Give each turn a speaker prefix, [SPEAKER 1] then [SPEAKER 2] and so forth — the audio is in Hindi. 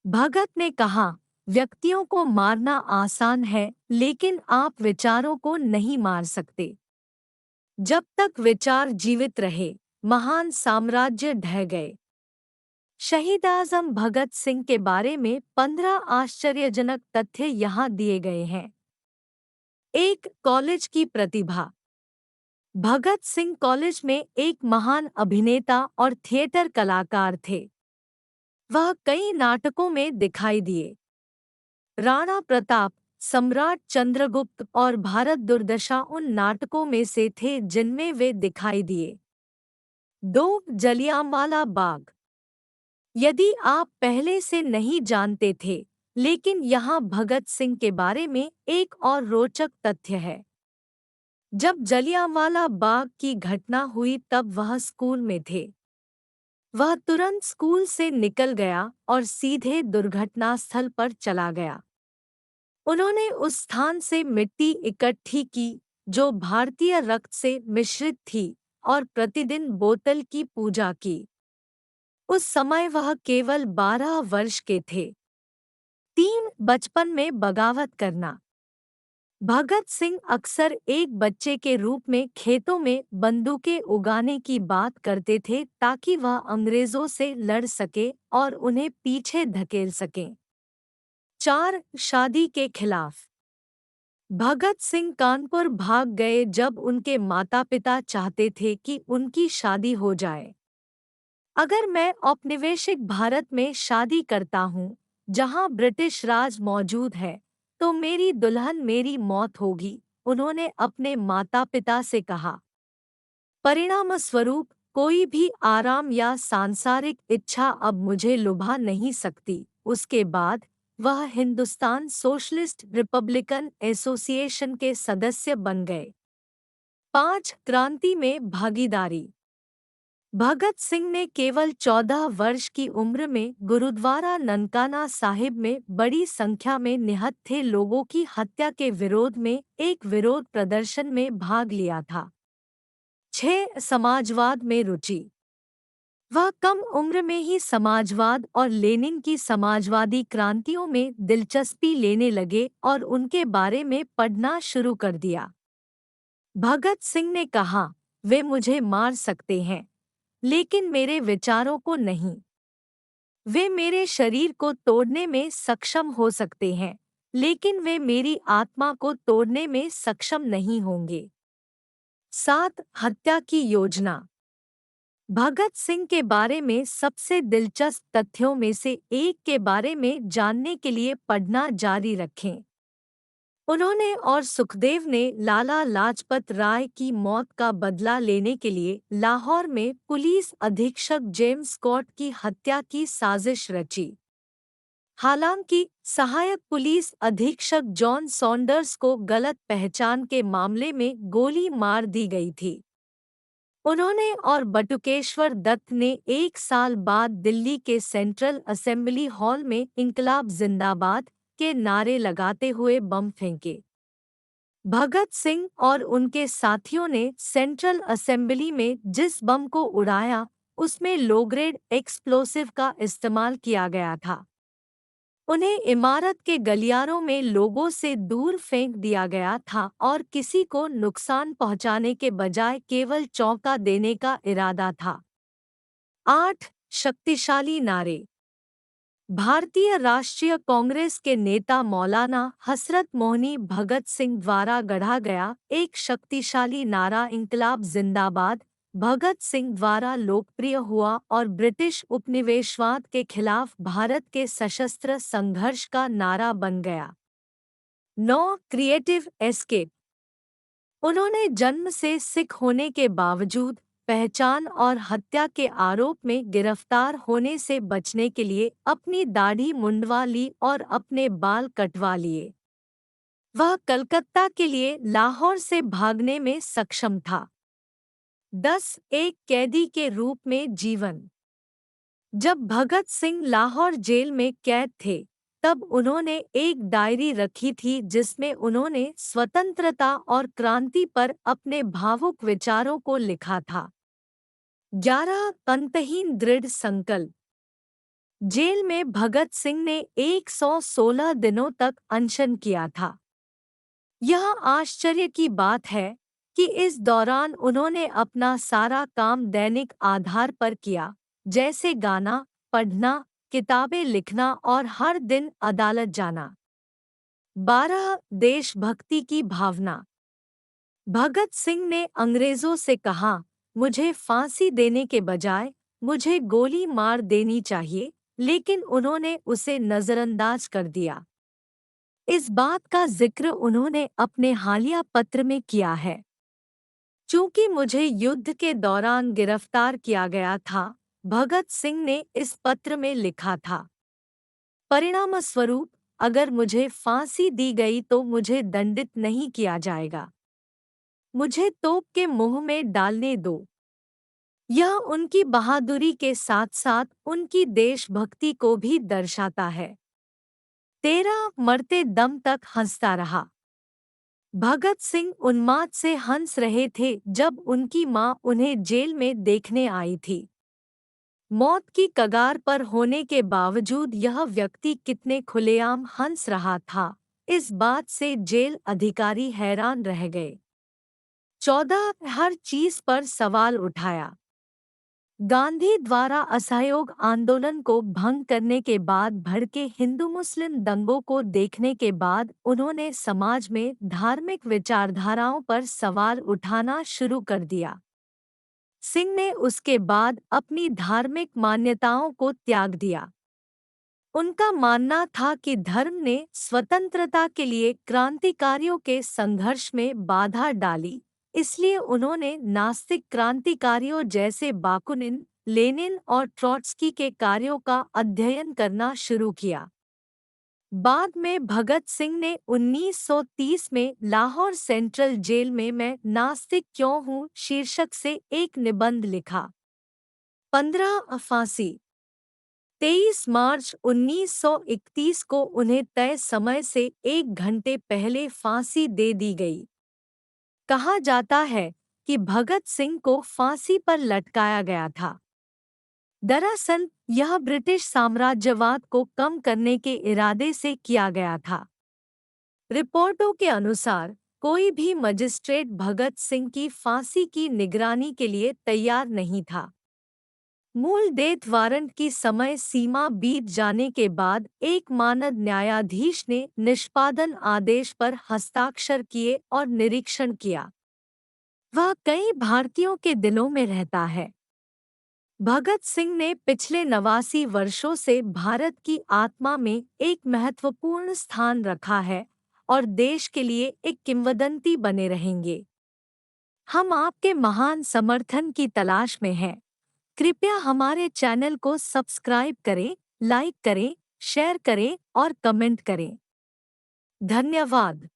[SPEAKER 1] भगत ने कहा, व्यक्तियों को मारना आसान है, लेकिन आप विचारों को नहीं मार सकते। जब तक विचार जीवित रहे, महान साम्राज्य ढह गए। शहीद आज़म भगत सिंह के बारे में 15 आश्चर्यजनक तथ्य यहाँ दिए गए हैं। एक, कॉलेज की प्रतिभा। भगत सिंह कॉलेज में एक महान अभिनेता और थिएटर कलाकार थे। वह कई नाटकों में दिखाई दिए। राणा प्रताप, सम्राट चंद्रगुप्त और भारत दुर्दशा उन नाटकों में से थे जिनमें वे दिखाई दिए। 2, जलियांवाला बाग। यदि आप पहले से नहीं जानते थे, लेकिन यहाँ भगत सिंह के बारे में एक और रोचक तथ्य है। जब जलियांवाला बाग की घटना हुई तब वह स्कूल में थे। वह तुरंत स्कूल से निकल गया और सीधे दुर्घटना स्थल पर चला गया। उन्होंने उस स्थान से मिट्टी इकट्ठी की जो भारतीय रक्त से मिश्रित थी और प्रतिदिन बोतल की पूजा की। उस समय वह केवल 12 वर्ष के थे। 3, बचपन में बगावत करना। भगत सिंह अक्सर एक बच्चे के रूप में खेतों में बंदूकें उगाने की बात करते थे ताकि वह अंग्रेजों से लड़ सके और उन्हें पीछे धकेल सकें। 4, शादी के खिलाफ। भगत सिंह कानपुर भाग गए जब उनके माता-पिता चाहते थे कि उनकी शादी हो जाए। अगर मैं औपनिवेशिक भारत में शादी करता हूँ, जहाँ ब्रिटिश राज मौजूद है, तो मेरी दुल्हन मेरी मौत होगी, उन्होंने अपने माता-पिता से कहा। परिणामस्वरूप कोई भी आराम या सांसारिक इच्छा अब मुझे लुभा नहीं सकती। उसके बाद वह हिंदुस्तान सोशलिस्ट रिपब्लिकन एसोसिएशन के सदस्य बन गए। 5, क्रांति में भागीदारी। भगत सिंह ने केवल 14 वर्ष की उम्र में गुरुद्वारा ननकाना साहिब में बड़ी संख्या में निहत्थे लोगों की हत्या के विरोध में एक विरोध प्रदर्शन में भाग लिया था। 6, समाजवाद में रुचि। वह कम उम्र में ही समाजवाद और लेनिन की समाजवादी क्रांतियों में दिलचस्पी लेने लगे और उनके बारे में पढ़ना शुरू कर दिया। भगत सिंह ने कहा, वे मुझे मार सकते हैं, लेकिन मेरे विचारों को नहीं। वे मेरे शरीर को तोड़ने में सक्षम हो सकते हैं, लेकिन वे मेरी आत्मा को तोड़ने में सक्षम नहीं होंगे। 7, हत्या की योजना। भगत सिंह के बारे में सबसे दिलचस्प तथ्यों में से एक के बारे में जानने के लिए पढ़ना जारी रखें। उन्होंने और सुखदेव ने लाला लाजपत राय की मौत का बदला लेने के लिए लाहौर में पुलिस अधीक्षक जेम्स स्कॉट की हत्या की साजिश रची। हालांकि सहायक पुलिस अधीक्षक जॉन सॉन्डर्स को गलत पहचान के मामले में गोली मार दी गई थी। उन्होंने और बटुकेश्वर दत्त ने 1 साल बाद दिल्ली के सेंट्रल असेंबली हॉल में इंकलाब जिंदाबाद के नारे लगाते हुए बम फेंके। भगत सिंह और उनके साथियों ने सेंट्रल असेंबली में जिस बम को उड़ाया, उसमें लो-ग्रेड एक्सप्लोसिव का इस्तेमाल किया गया था। उन्हें इमारत के गलियारों में लोगों से दूर फेंक दिया गया था और किसी को नुकसान पहुंचाने के बजाय केवल चौंका देने का इरादा था। 8, शक्तिशाली नारे। भारतीय राष्ट्रीय कांग्रेस के नेता मौलाना हसरत मोहनी भगत सिंह द्वारा गढ़ा गया एक शक्तिशाली नारा इंकलाब जिंदाबाद भगत सिंह द्वारा लोकप्रिय हुआ और ब्रिटिश उपनिवेशवाद के खिलाफ भारत के सशस्त्र संघर्ष का नारा बन गया। 9, क्रिएटिव एस्केप। उन्होंने जन्म से सिख होने के बावजूद पहचान और हत्या के आरोप में गिरफ्तार होने से बचने के लिए अपनी दाढ़ी मुंडवा ली और अपने बाल कटवा लिए। वह कलकत्ता के लिए लाहौर से भागने में सक्षम था। 10, एक कैदी के रूप में जीवन। जब भगत सिंह लाहौर जेल में कैद थे, तब उन्होंने एक डायरी रखी थी जिसमें उन्होंने स्वतंत्रता और क्रांति पर अपने भावुक विचारों को लिखा था। 11, अंतहीन दृढ़ संकल्प। जेल में भगत सिंह ने 116 दिनों तक अनशन किया था। यह आश्चर्य की बात है कि इस दौरान उन्होंने अपना सारा काम दैनिक आधार पर किया, जैसे गाना, पढ़ना, किताबें लिखना और हर दिन अदालत जाना। 12 देशभक्ति की भावना। भगत सिंह ने अंग्रेजों से कहा, मुझे फांसी देने के बजाय मुझे गोली मार देनी चाहिए, लेकिन उन्होंने उसे नजरअंदाज कर दिया। इस बात का जिक्र उन्होंने अपने हालिया पत्र में किया है। चूंकि मुझे युद्ध के दौरान गिरफ्तार किया गया था, भगत सिंह ने इस पत्र में लिखा था। परिणामस्वरूप अगर मुझे फांसी दी गई तो मुझे दंडित नहीं किया जाएगा। मुझे तोप के मुंह में डालने दो। यह उनकी बहादुरी के साथ साथ उनकी देशभक्ति को भी दर्शाता है। 13 मरते दम तक हंसता रहा। भगत सिंह उन्माद से हंस रहे थे जब उनकी मां उन्हें जेल में देखने आई थी। मौत की कगार पर होने के बावजूद यह व्यक्ति कितने खुलेआम हंस रहा था, इस बात से जेल अधिकारी हैरान रह गए। 14 हर चीज पर सवाल उठाया। गांधी द्वारा असहयोग आंदोलन को भंग करने के बाद भड़के हिंदू मुस्लिम दंगों को देखने के बाद उन्होंने समाज में धार्मिक विचारधाराओं पर सवाल उठाना शुरू कर दिया। सिंह ने उसके बाद अपनी धार्मिक मान्यताओं को त्याग दिया। उनका मानना था कि धर्म ने स्वतंत्रता के लिए क्रांतिकारियों के संघर्ष में बाधा डाली, इसलिए उन्होंने नास्तिक क्रांतिकारियों जैसे बाकुनिन, लेनिन और ट्रॉट्स्की के कार्यों का अध्ययन करना शुरू किया। बाद में भगत सिंह ने 1930 में लाहौर सेंट्रल जेल में मैं नास्तिक क्यों हूँ शीर्षक से एक निबंध लिखा। 15 फांसी। 23 मार्च 1931 को उन्हें तय समय से 1 घंटे पहले फांसी दे दी गई। कहा जाता है कि भगत सिंह को फांसी पर लटकाया गया था। दरअसल यह ब्रिटिश साम्राज्यवाद को कम करने के इरादे से किया गया था। रिपोर्टों के अनुसार कोई भी मजिस्ट्रेट भगत सिंह की फांसी की निगरानी के लिए तैयार नहीं था। मूल डेथ वारंट की समय सीमा बीत जाने के बाद एक मानद न्यायाधीश ने निष्पादन आदेश पर हस्ताक्षर किए और निरीक्षण किया। वह कई भारतीयों के दिलों में रहता है। भगत सिंह ने पिछले 89 वर्षों से भारत की आत्मा में एक महत्वपूर्ण स्थान रखा है और देश के लिए एक किंवदंती बने रहेंगे। हम आपके महान समर्थन की तलाश में हैं। कृपया हमारे चैनल को सब्सक्राइब करें, लाइक करें, शेयर करें और कमेंट करें। धन्यवाद।